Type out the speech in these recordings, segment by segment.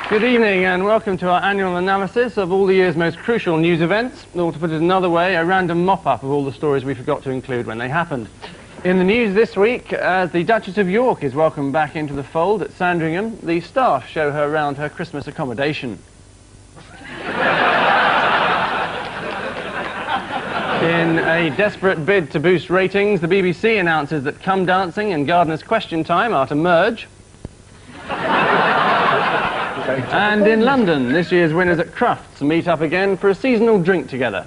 Good evening and welcome to our annual analysis of all the year's most crucial news events, or to put it another way, a random mop-up of all the stories we forgot to include when they happened. In the news this week, as the Duchess of York is welcomed back into the fold at Sandringham, the staff show her around her Christmas accommodation. In a desperate bid to boost ratings, the BBC announces that Come Dancing and Gardener's Question Time are to merge. And in London, this year's winners at Crufts meet up again for a seasonal drink together.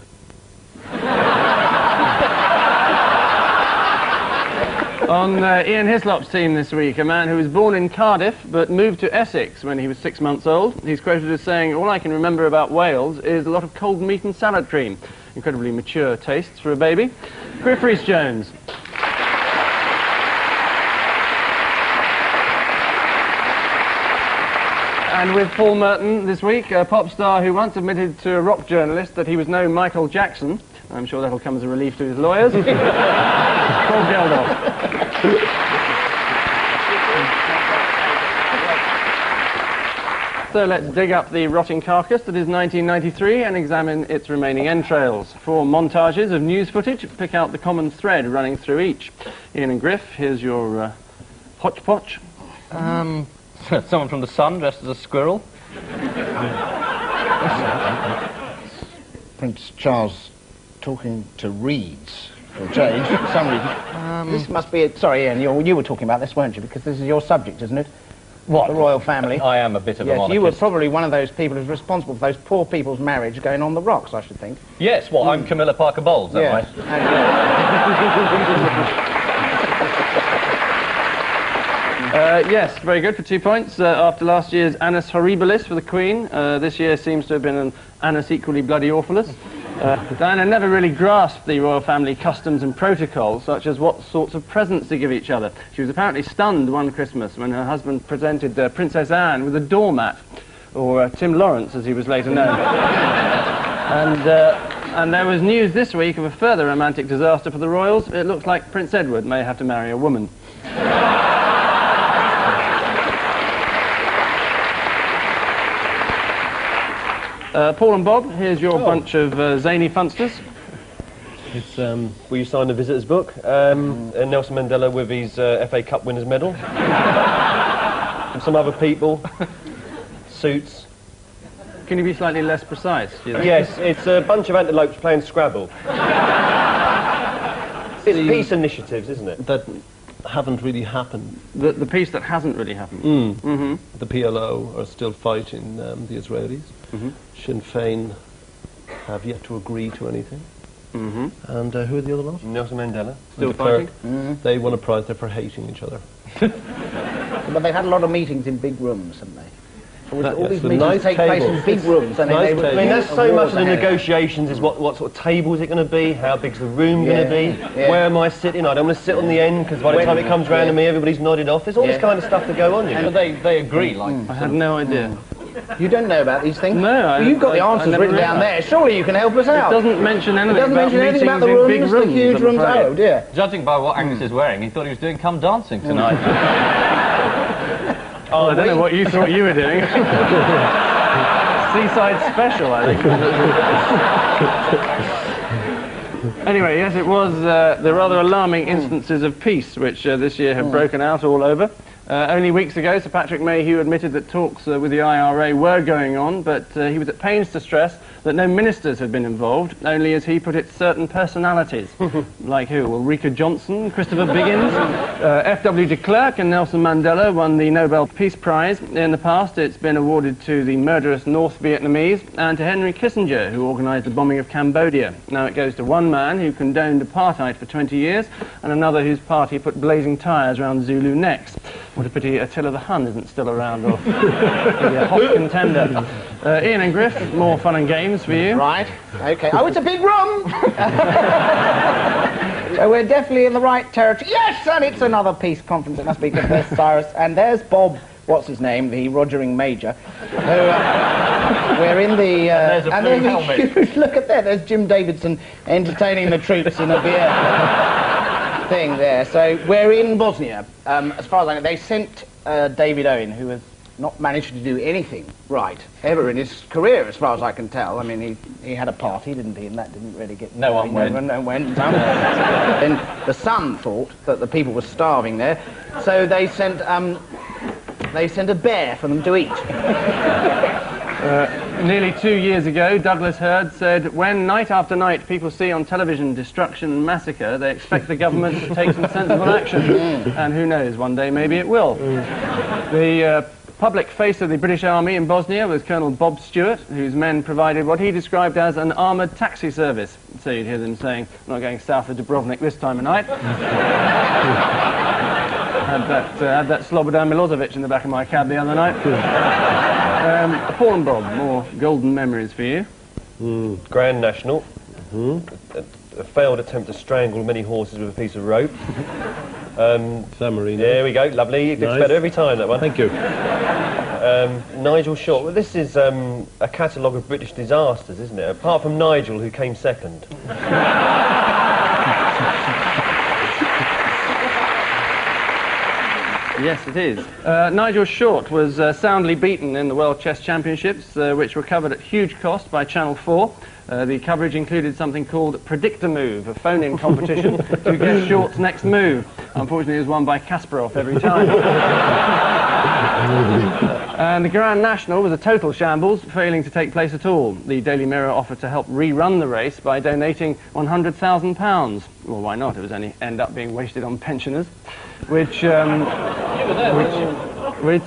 On Ian Hislop's team this week, a man who was born in Cardiff but moved to Essex when he was 6 months old. He's quoted as saying, "All I can remember about Wales is a lot of cold meat and salad cream." Incredibly mature tastes for a baby. Griff Rhys-Jones. And with Paul Merton this week, a pop star who once admitted to a rock journalist that he was no Michael Jackson. I'm sure that'll come as a relief to his lawyers. Paul Geldof. So let's dig up the rotting carcass that is 1993 and examine its remaining entrails. 4 montages of news footage, pick out the common thread running through each. Ian and Griff, here's your hodgepodge. Someone from The Sun dressed as a squirrel. Prince Charles talking to Rhys for a change, for some reason. This must be... Sorry, Ian, you were talking about this, weren't you? Because this is your subject, isn't it? What? The royal family. I am a bit of a monarchist. You were probably one of those people who's responsible for those poor people's marriage going on the rocks, I should think. Yes, what, I'm Camilla Parker Bowles, am I? Yes, very good for 2 points. After last year's Annus Horribilis for the Queen, this year seems to have been an Annus Equally Bloody Awfulus. Diana never really grasped the royal family customs and protocols, such as what sorts of presents to give each other. She was apparently stunned one Christmas when her husband presented Princess Anne with a doormat, or Tim Lawrence, as he was later known. And there was news this week of a further romantic disaster for the royals. It looks like Prince Edward may have to marry a woman. Paul and Bob, here's your bunch of zany funsters. It's where you signed a visitor's book, and Nelson Mandela with his FA Cup winners medal. And some other people, suits. Can you be slightly less precise? Yes, it's a bunch of antelopes playing Scrabble. It's peace initiatives, isn't it? That haven't really happened. The piece that hasn't really happened. The PLO are still fighting the Israelis. Sinn Féin have yet to agree to anything. And who are the other lot? Nelson Mandela. Still fighting? They won a prize there for hating each other. But they've had a lot of meetings in big rooms, haven't they? All these the meetings nice take place in tables. big rooms. And Nice they tables. I mean, that's so much of the negotiations is what sort of table is it going to be, how big's the room going to be, where am I sitting, I don't want to sit on the end because by the time it comes round to me everybody's nodded off. There's all this kind of stuff to go on, you know. But they agree, like... I had no idea. You don't know about these things? No, You've got the answers never written read down that. there. Surely you can help us out. It doesn't mention anything, It doesn't mention anything about the meetings in big rooms, rooms, the huge I'm rooms. afraid. Oh, dear. Judging by what Agnes is wearing, he thought he was doing Come Dancing tonight. Oh, I don't know what you thought you were doing. Seaside special, I think. Anyway, yes, it was the rather alarming instances of peace which this year have broken out all over. Only weeks ago, Sir Patrick Mayhew admitted that talks with the IRA were going on, but he was at pains to stress that no ministers had been involved, only, as he put it, certain personalities. Like who? Ulrika Johnson, Christopher Biggins, F.W. de Klerk and Nelson Mandela won the Nobel Peace Prize. In the past, it's been awarded to the murderous North Vietnamese and to Henry Kissinger, who organised the bombing of Cambodia. Now it goes to one man who condoned apartheid for 20 years and another whose party put blazing tyres around Zulu necks. What a pity Attila the Hun isn't still around, or maybe a hot contender. Ian and Griff, more fun and games for you. Right, OK. Oh, it's a big room! So we're definitely in the right territory. Yes, and it's another peace conference. It must be because there's Cyrus. And there's Bob, what's his name, the Rogering Major, who... we're in the... there's a blue helmet. Look at that, there's Jim Davidson entertaining the troops in a beer thing there. So we're in Bosnia. As far as I know, they sent David Owen, who was not managed to do anything right ever in his career, as far as I can tell. I mean, he had a party, didn't he? And that didn't really get... No one went. No one went. Then the Sun thought that the people were starving there, so they sent a bear for them to eat. Nearly 2 years ago, Douglas Hurd said, when night after night people see on television destruction and massacre, they expect the government to take some sensible action. And who knows, one day maybe it will. The public face of the British Army in Bosnia was Colonel Bob Stewart, whose men provided what he described as an armoured taxi service. So you'd hear them saying, I'm not going south of Dubrovnik this time of night. Had that Slobodan Milosevic in the back of my cab the other night. Paul and Bob, more golden memories for you. Grand National. A failed attempt to strangle many horses with a piece of rope. San Marino. There we go, lovely. It gets better every time, that one. Thank you. Nigel Short. Well, this is a catalogue of British disasters, isn't it? Apart from Nigel, who came second. Yes, it is. Nigel Short was soundly beaten in the World Chess Championships, which were covered at huge cost by Channel 4. The coverage included something called Predict a Move, a phone-in competition to guess Short's next move. Unfortunately, it was won by Kasparov every time. And the Grand National was a total shambles, failing to take place at all. The Daily Mirror offered to help rerun the race by donating £100,000. Well, why not? It was only end up being wasted on pensioners. Which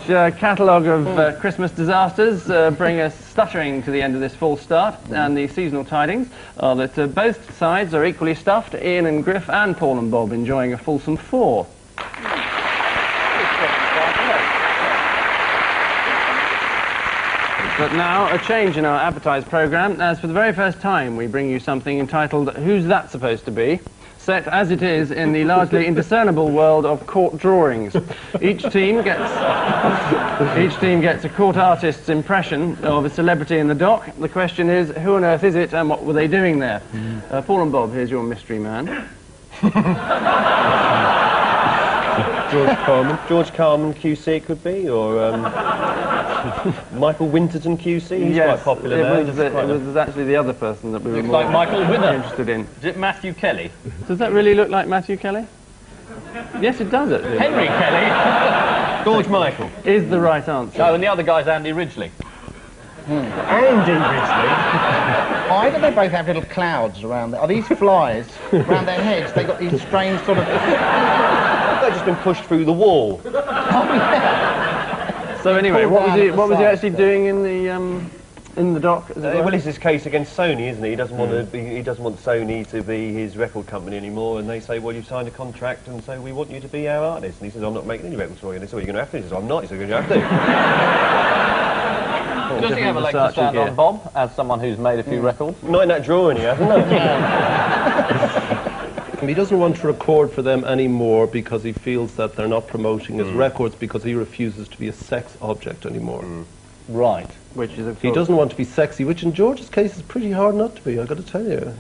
catalogue of Christmas disasters bring us stuttering to the end of this false start, and the seasonal tidings are that both sides are equally stuffed, Ian and Griff and Paul and Bob enjoying a fulsome 4. But now, a change in our advertised programme, as for the very first time we bring you something entitled Who's That Supposed to Be? Set as it is in the largely indiscernible world of court drawings. Each team gets a court artist's impression of a celebrity in the dock. The question is, who on earth is it and what were they doing there? Paul and Bob, here's your mystery man. George Carman QC it could be, or Michael Winterton QC. He's Yes, quite popular now. it was actually the other person that we were Looks more like Michael Winner. interested in. Is it Matthew Kelly? Does that really look like Matthew Kelly? Yes, it does, actually. Henry Kelly? George Michael. Is the right answer. Oh, and the other guy's Andy Ridgely. Andy Ridgely. Why do they both have little clouds around there? Are these flies around their heads? They've got these strange sort of... They've just been pushed through the wall. So anyway, Pull what down at was he the actually doing in the dock? As it were? Well, it's his case against Sony, isn't he? He doesn't want to be, he doesn't want Sony to be his record company anymore, and they say, well, you've signed a contract, and so we want you to be our artist. And he says, I'm not making any records for you. And they say, well, you're going to have to. He says, I'm not. He says, you're going to have to. Does he have a leg to stand on, Bob, as someone who's made a few records? Not in that drawing, he hasn't. He doesn't want to record for them anymore because he feels that they're not promoting his records, because he refuses to be a sex object anymore. Right. Which is, of He course, doesn't want to be sexy, which in George's case is pretty hard not to be, I've got to tell you.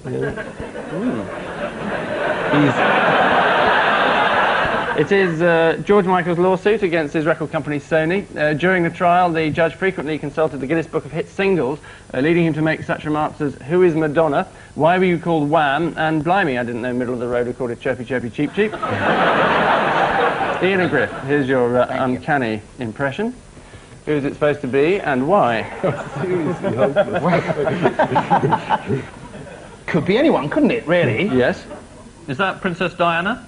It is George Michael's lawsuit against his record company Sony. During the trial, the judge frequently consulted the Guinness Book of Hit Singles, leading him to make such remarks as, who is Madonna? Why were you called Wham? And blimey, I didn't know Middle of the Road recorded Chirpy Chirpy Cheep Cheep. Ian and Griff, here's your uncanny impression. Who is it supposed to be and why? Could be anyone, couldn't it, really? Yes. Is that Princess Diana?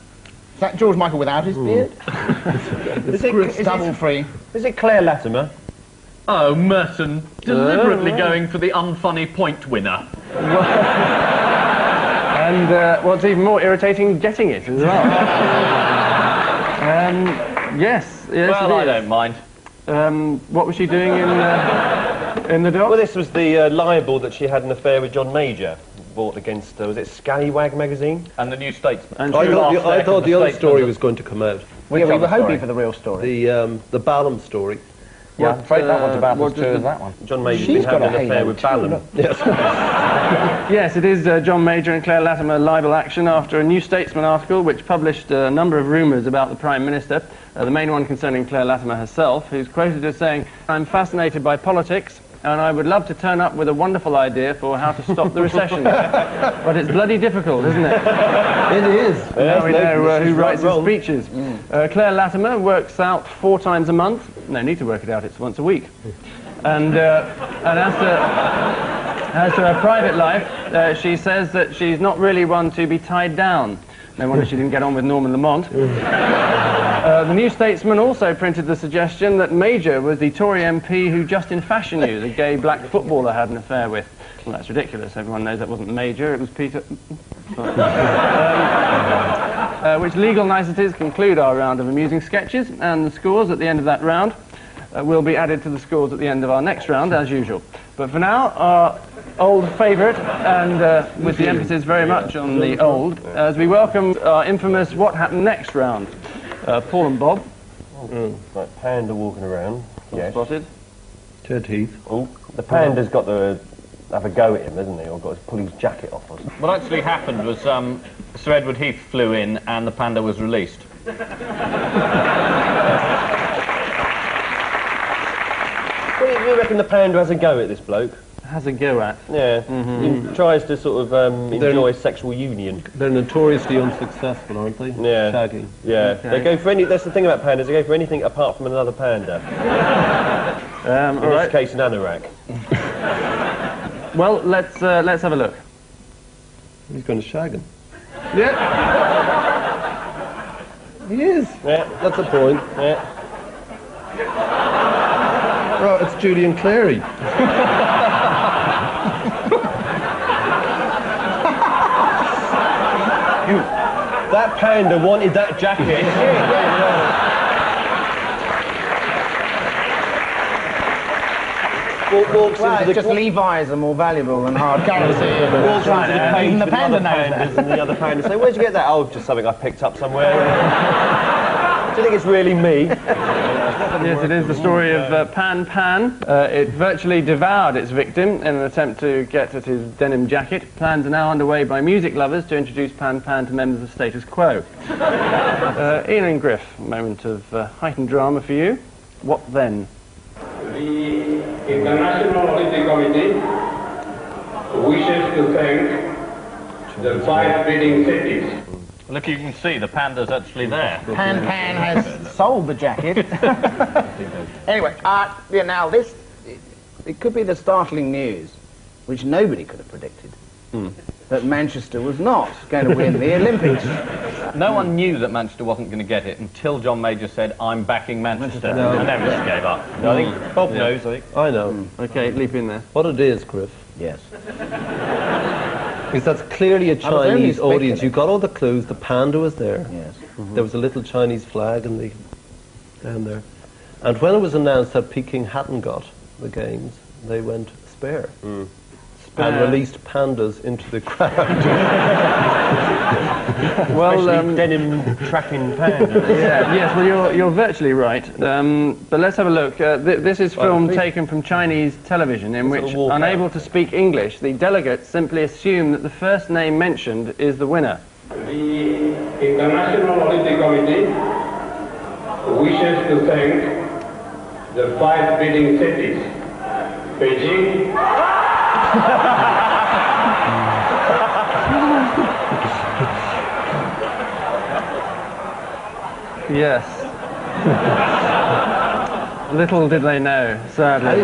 Is that George Michael without his beard? It's double free. Is it Claire Latimer? Oh, Merton, deliberately going for the unfunny point winner. And what's even more irritating, getting it as well. Yes, Well, I it is. don't mind. What was she doing in the dock? Well, this was the libel that she had an affair with John Major, brought against, was it Scallywag magazine? And the New Statesman. And I thought the other story was going to come out. We were hoping for the real story. The Ballum story. Yeah, I'm afraid that one's about what as true does as that one. John Major's She's been having got a an affair halo with too, Ballon. look. Yes, it is John Major and Claire Latimer libel action after a New Statesman article which published a number of rumours about the Prime Minister, the main one concerning Claire Latimer herself, who's quoted as saying, "I'm fascinated by politics, and I would love to turn up with a wonderful idea for how to stop the recession. But it's bloody difficult, isn't it?" It is. Now we know who she's writes right his wrong. speeches. Claire Latimer works out 4 times a month. No need to work it out, it's once a week. And as to her private life, she says that she's not really one to be tied down. No wonder she didn't get on with Norman Lamont. The New Statesman also printed the suggestion that Major was the Tory MP who Justin Fashanu, the gay black footballer, had an affair with. Well, that's ridiculous. Everyone knows that wasn't Major, it was Peter. Which legal niceties conclude our round of amusing sketches, and the scores at the end of that round will be added to the scores at the end of our next round, as usual. But for now, our old favourite, and with the emphasis very much on the old, as we welcome our infamous What Happened Next round. Paul and Bob. Like panda walking around. Yes. Spotted. Ted Heath. Oh, the panda's got to have a go at him, hasn't he? Or got to pull his jacket off or something. What actually happened was Sir Edward Heath flew in and the panda was released. What do you reckon the panda has a go at this bloke? Has a go at. Yeah. He tries to sort of enjoy sexual union. They're notoriously unsuccessful, aren't they? Yeah. Shagging. Yeah. Okay. They go for that's the thing about pandas, they go for anything apart from another panda. In All this right. case, an anorak. Well, let's have a look. He's going to shag him. Yeah. He is. Yeah. That's a point. Yeah. Right, it's Julian Clary. That panda wanted that jacket. Walks Well, into it's just Levi's are more valuable than hard currency. walks into the cage Even the with panda other knows pandas, that. and the other panda say, "Where'd you get that?" "Oh, just something I picked up somewhere." Do you think it's really me? Yes, it is the story of Pan Pan. It virtually devoured its victim in an attempt to get at his denim jacket. Plans are now underway by music lovers to introduce Pan Pan to members of status quo. Ian and Griff, a moment of heightened drama for you. What then? The International Olympic Committee wishes to thank the 5 leading cities. Well, if you can see, the panda's actually there. Pan Pan has sold the jacket. Anyway, yeah, now this, it could be the startling news, which nobody could have predicted, that Manchester was not going to win the Olympics. No one knew that Manchester wasn't going to get it until John Major said, "I'm backing Manchester," and everyone gave up. No, I think Bob knows, I think. I know. Okay, leap in there. What it is, Griff, Yes. is that's clearly a I was only Chinese audience. speculating. You got all the clues. The panda was there. Yes. There was a little Chinese flag in the down there. And when it was announced that Peking hadn't got the games, they went spare. And released pandas into the crowd. Well, Especially denim trapping panda. yes, well, you're virtually right. But let's have a look. This is film taken from Chinese television, in which, walk unable to speak English, the delegates simply assume that the first name mentioned is the winner. The International Olympic Committee wishes to thank the 5 leading cities: Beijing, Yes. Little did they know, sadly.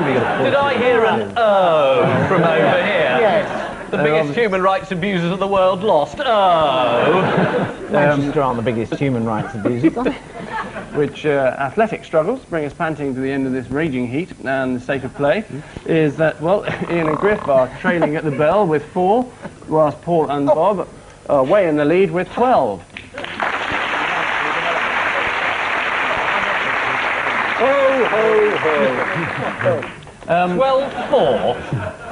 Did I hear an "oh" from over here? Yes. The biggest human rights abusers of the world lost. Oh. Manchester aren't the biggest human rights abusers, are they? Which athletic struggles bring us panting to the end of this raging heat, and the state of play is that, well, Ian and Griff are trailing at the bell with 4, whilst Paul and Bob are way in the lead with 12. 12-4.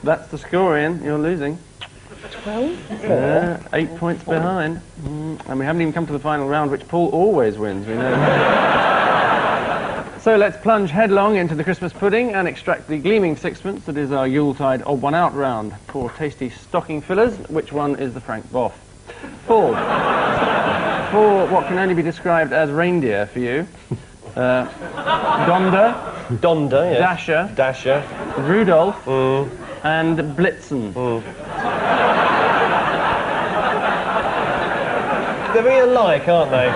That's the score, Ian. You're losing. 12? 8 points behind. And we haven't even come to the final round, which Paul always wins, we know. So let's plunge headlong into the Christmas pudding and extract the gleaming sixpence that is our Yuletide odd one out round. 4 tasty stocking fillers. Which one is the Frank Boff? Paul. 4 what can only be described as reindeer for you. Donder. Donder, yes. Dasher. Dasher. Rudolph. And Blitzen. They're very alike, aren't they?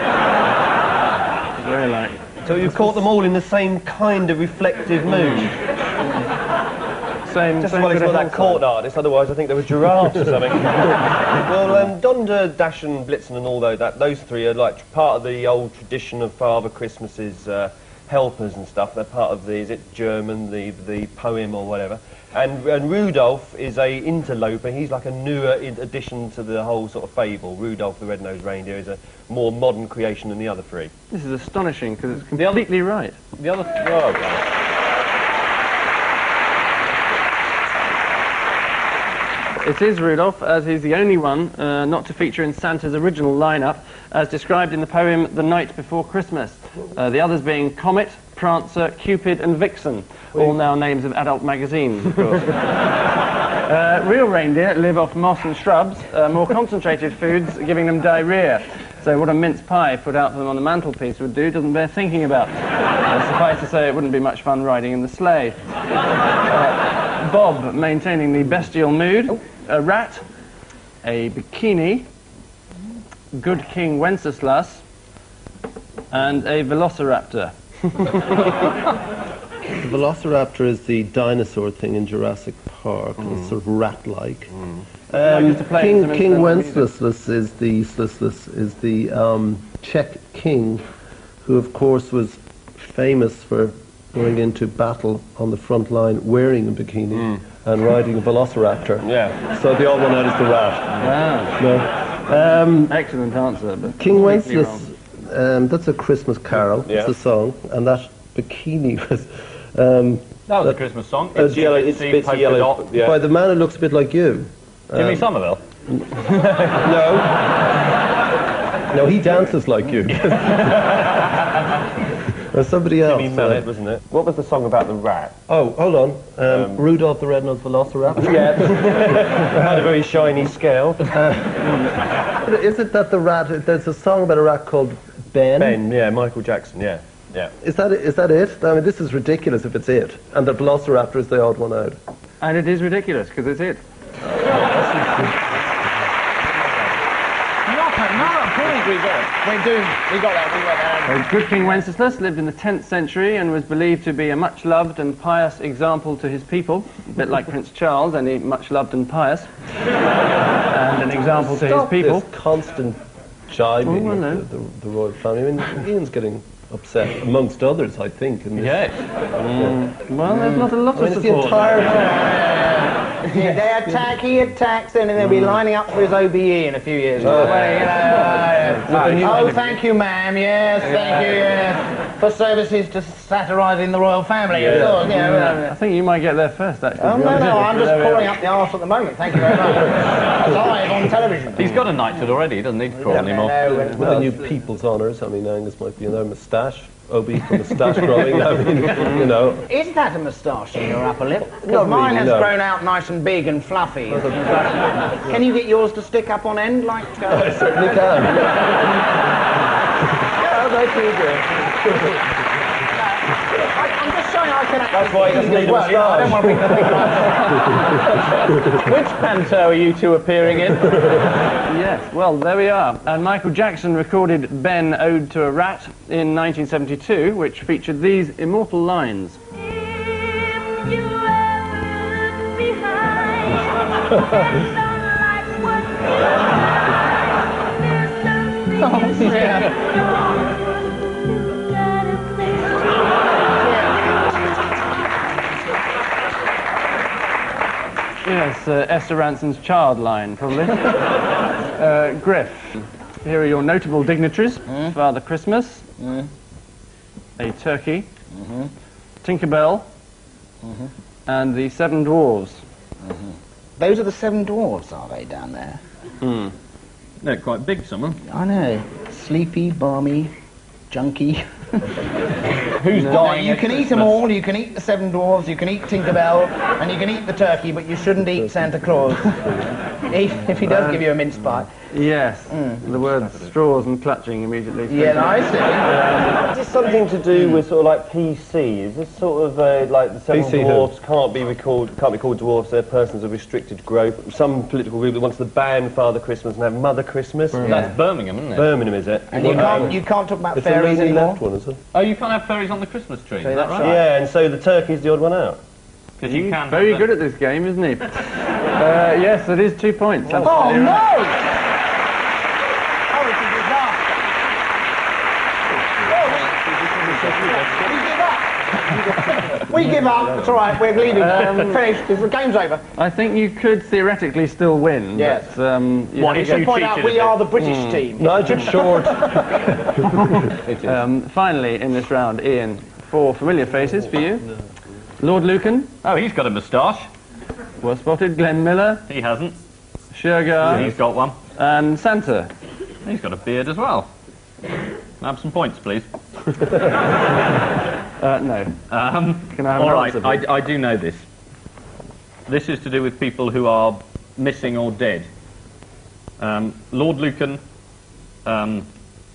Very alike. So you've caught them all in the same kind of reflective mood. Same. Just same as well bit as of well that hillside. court artist, otherwise I think they were giraffes or something. Well, Donder, Dash and Blitzen and all those 3 are like part of the old tradition of Father Christmas's helpers and stuff. They're part of the, is it German, the poem or whatever. And Rudolph is a interloper. He's like a newer addition to the whole sort of fable. Rudolph the Red-Nosed Reindeer is a more modern creation than the other 3. This is astonishing because it's completely right. The other... Oh, God. It is Rudolph, as he's the only one not to feature in Santa's original lineup, as described in the poem The Night Before Christmas. The others being Comet, Prancer, Cupid and Vixen, all now names of adult magazines, of course. Real reindeer live off moss and shrubs, more concentrated foods giving them diarrhea. So what a mince pie put out for them on the mantelpiece would do doesn't bear thinking about. Suffice to say, it wouldn't be much fun riding in the sleigh. Bob maintaining the bestial mood. A rat, a bikini, good King Wenceslas, and a velociraptor. The velociraptor is the dinosaur thing in Jurassic Park. It's sort of rat-like. King Wenceslas is the Czech king, who of course was famous for going into battle on the front line wearing a bikini and riding a velociraptor. Yeah. So the odd one out is the rat. Wow. No. Excellent answer. But King completely Wenceslas, that's a Christmas carol. Yeah. It's a song, and that bikini was. That was a Christmas song. It's yellow, yellow, it's a bit yellow. Yeah. By the man who looks a bit like you. Jimmy Somerville. No. No, he dances like you. Or somebody else. Jimmy Mallet, wasn't it? What was the song about the rat? Oh, hold on. Rudolph the Red-Nosed Velociraptor. Yeah. Had a very shiny scale. Is it that the rat? There's a song about a rat called Ben. Ben, yeah, Michael Jackson, yeah. Yeah. Is that it? I mean, this is ridiculous if it's it. And the Velociraptor is the odd one out. And it is ridiculous because it's it. We got that. Good King Wenceslas lived in the 10th century and was believed to be a much-loved and pious example to his people, a bit like Prince Charles, only much-loved and pious, and an example to his people. This constant jibing Oh, I know. with the royal family. I mean, Ian's getting upset, amongst others, I think. In this. Yes. Well, there's not a lot I mean, of it's the support. entire... He attacks, and they'll be lining up for his OBE in a few years. Oh, thank you, ma'am. Yes, thank you. Yes. For services to satirising the royal family. Of course, yeah. I think you might get there first, actually. Oh, no, I'm just pouring up the arse at the moment. Thank you very much. Live on television. He's got a knighthood already, he doesn't need to crawl anymore. With the new People's Honours, I mean, Angus might be in their moustache. Obi for moustache growing, I mean, you know. Is that a moustache in your upper lip? Not Because mine really, has no. grown out nice and big and fluffy. Can you get yours to stick up on end like... I certainly can. Yeah, thank you. I'm just saying I can actually... That's why he doesn't need a well, you know, I don't want to be the Which panto are you two appearing in? Yes, well, there we are. And Michael Jackson recorded Ben Ode to a Rat in 1972, which featured these immortal lines. If you ever look behind and don't like what there's something you got a place to Yes, Esther Ranson's child line, probably. Griff, here are your notable dignitaries. Father Christmas, a turkey, Tinkerbell, and the 7 dwarves. Those are the 7 dwarves, are they, down there? They're quite big, some of them. I know. Sleepy, balmy, junky. Who's dying? You can eat them all. You can eat the Seven Dwarfs. You can eat Tinkerbell, and you can eat the turkey, but you shouldn't eat Santa Claus. If he does give you a mince pie. Yes, the word straws and clutching immediately. Yeah, I see. Is this something to do with sort of like PC? Is this sort of like the Seven PC Dwarfs can't be called dwarfs? They're persons of restricted growth. Some political group that wants to ban Father Christmas and have Mother Christmas. That's Birmingham, isn't it? Birmingham, is it? And you can't talk about It's a fairies really anymore. left one, is it? Oh, you can't have fairies on the Christmas tree. Is that that's right? right. Yeah, and so the turkey's the odd one out. Because you can. Very good at this game, isn't he? Yes, it is 2 points. Oh absolutely no! right. Oh, it's a disaster. We give up. It's all right. We're leaving. Finished. The game's over. I think you could theoretically still win. Yes. But, you What, have if to you go- Point out cheated we a are bit. the British team. Nigel Short. Finally, in this round, Ian, 4 familiar faces for you. Lord Lucan, Oh, he's got a moustache. well spotted. Glenn Miller, He hasn't. Shergar, He's got one. and Santa. He's got a beard as well. Have some points, please. No. Can I have All an right, answer, please? I do know this. This is to do with people who are missing or dead. Lord Lucan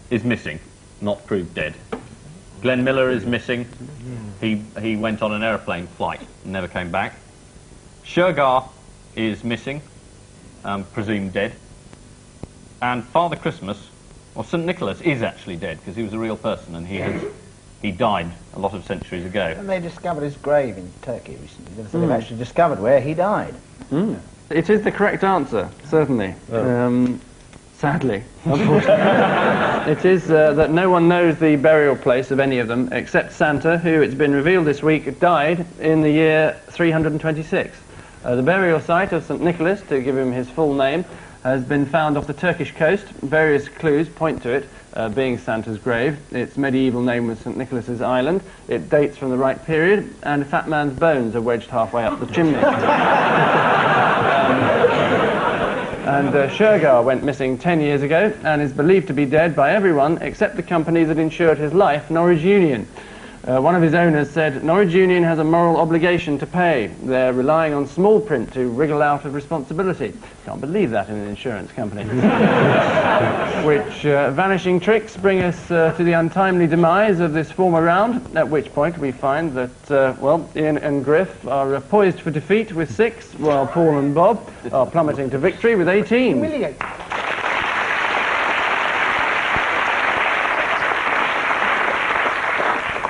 is missing, not proved dead. Glenn Miller is missing. He went on an aeroplane flight and never came back. Shergar is missing, presumed dead. And Father Christmas, or St. Nicholas, is actually dead because he was a real person and he died a lot of centuries ago. And they discovered his grave in Turkey recently. So they've actually discovered where he died. It is the correct answer, certainly. Sadly, unfortunately. It is that no one knows the burial place of any of them except Santa, who, it's been revealed this week, died in the year 326. The burial site of St. Nicholas, to give him his full name, has been found off the Turkish coast. Various clues point to it being Santa's grave. Its medieval name was St. Nicholas's Island. It dates from the right period, and a fat man's bones are wedged halfway up the chimney. And Shergar went missing 10 years ago and is believed to be dead by everyone except the company that insured his life, Norwich Union. One of his owners said, Norwich Union has a moral obligation to pay. They're relying on small print to wriggle out of responsibility. Can't believe that in an insurance company. Which vanishing tricks bring us to the untimely demise of this former round, at which point we find that, well, Ian and Griff are poised for defeat with 6, while Paul and Bob are plummeting to victory with 18. Humiliating.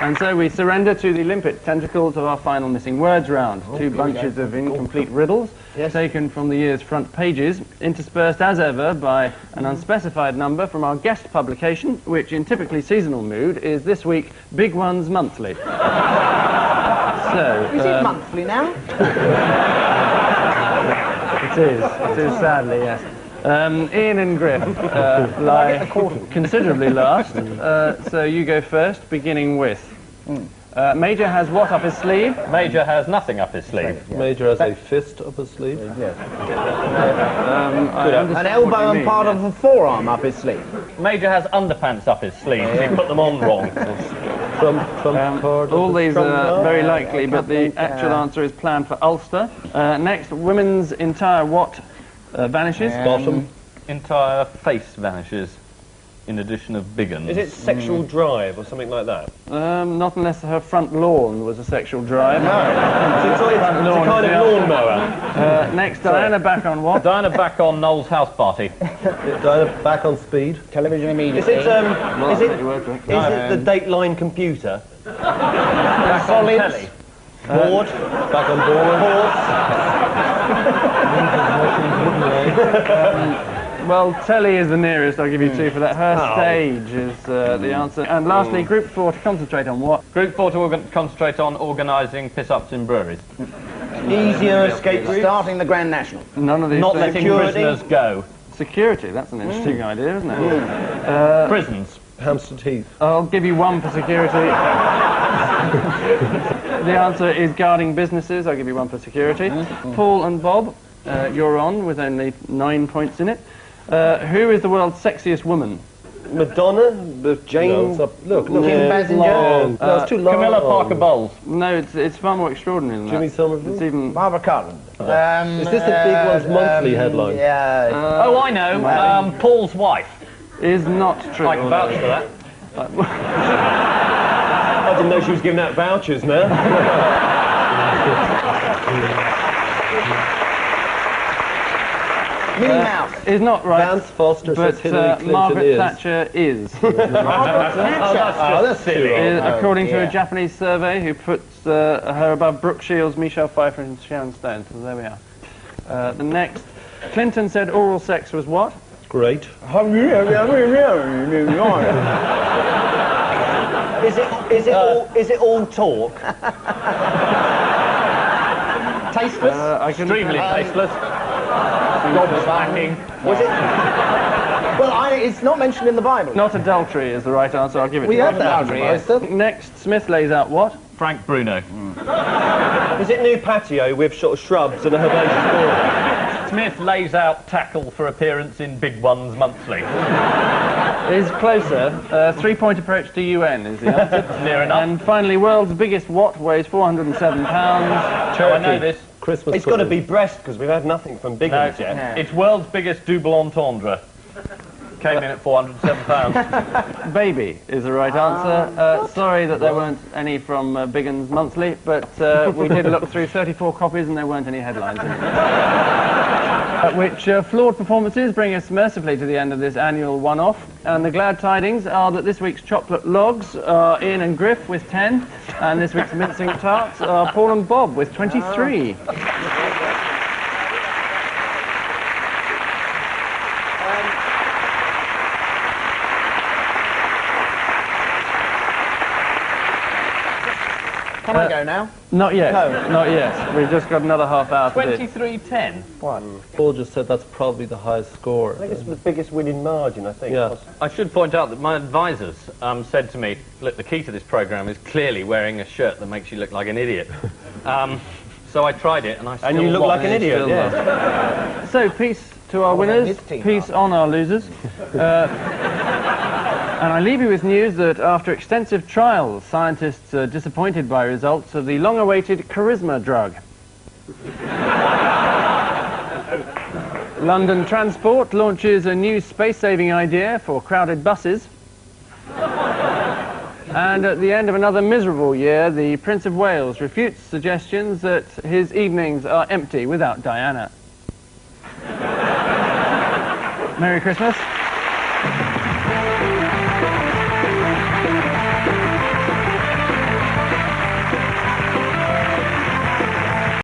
And so we surrender to the limpet tentacles of our final missing words round. 2 bunches of incomplete riddles taken from the year's front pages, interspersed as ever by an unspecified number from our guest publication, which in typically seasonal mood is this week Big Ones Monthly. So, Is it monthly now? it is sadly, yes. Ian and Griff lie considerably last, so you go first, beginning with. Major has what up his sleeve? Major has nothing up his sleeve. Major has a fist up his sleeve. An elbow and part of a forearm up his sleeve. Major has underpants up his sleeve. He put them on wrong. Trump card. All these Trump are card. very likely, but the actual answer is planned for Ulster. Next, women's entire what vanishes? Bottom. Entire face vanishes, in addition of big uns. Is it sexual drive or something like that? Not unless her front lawn was a sexual drive. It's a kind of lawnmower. Next, Diana back on what? Diana back on Noel's house party. Diana back on speed. Television Is immediately. it the Dateline computer? Solids. Board? Back on board. Well, telly is the nearest. I'll give you 2 for that. Her stage is the answer. And lastly, Group 4 to concentrate on what? Group 4 to concentrate on organising piss-ups in breweries. Easier escape route? Starting the Grand National. None of these Not things. letting Security. prisoners go. Security, that's an interesting idea, isn't it? Prisons. Hampstead Heath. I'll give you 1 for security. The answer is guarding businesses. I'll give you 1 for security. Paul and Bob, you're on with only 9 points in it. Who is the world's sexiest woman? Madonna, with James. No, look, Kim Basinger? No, it's too long. Camilla Parker Bowles. No, it's far more extraordinary than Jimmy that. Somerville? It's even... Barbara Cartland. Is this the big one's monthly headline? Yeah. Oh, I know. Paul's wife. Is not true. I can vouch for that. I didn't know she was giving out vouchers now. Minnie Mouse. Is not right. Vance Foster But says Hillary Clinton Margaret is. Thatcher is. That's silly. According to dear. a Japanese survey who puts her above Brooke Shields, Michelle Pfeiffer and Sharon Stone. So there we are. The next. Clinton said oral sex was what? Great. Is it all talk? Tasteless. Extremely tasteless. Gobsmacking. Was it? Well, it's not mentioned in the Bible. Not adultery is the right answer. I'll give it We to have you. that. Yes. Next, Smith lays out what? Frank Bruno. Is it new patio with sort of shrubs and a herbaceous border? Smith lays out tackle for appearance in Big Ones Monthly. Is closer. Three-point approach to UN is the answer. Near enough. And finally, world's biggest what weighs 407 pounds. Oh, I know this. Christmas It's got to pudding. be breast because we've had nothing from big ones yet. It's world's biggest double entendre. Came in at 407 pounds. Baby is the right answer. Sorry that there weren't any from Biggens Monthly, but we did look through 34 copies and there weren't any headlines in it. Which flawed performances bring us mercifully to the end of this annual one-off. And the glad tidings are that this week's chocolate logs are Ian and Griff with 10, and this week's mincing tarts are Paul and Bob with 23. Can I go now? Not yet. No. Not yet. We've just got another half hour to do. 23-10. Paul just said that's probably the highest score. I think it's the biggest winning margin, I think. Yeah. I should point out that my advisors said to me, look, the key to this programme is clearly wearing a shirt that makes you look like an idiot. So I tried it and I still And you look like an idiot, still yeah. So, peace to our winners, this team peace on our losers. And I leave you with news that after extensive trials, scientists are disappointed by results of the long-awaited charisma drug. London Transport launches a new space-saving idea for crowded buses. And at the end of another miserable year, the Prince of Wales refutes suggestions that his evenings are empty without Diana. Merry Christmas.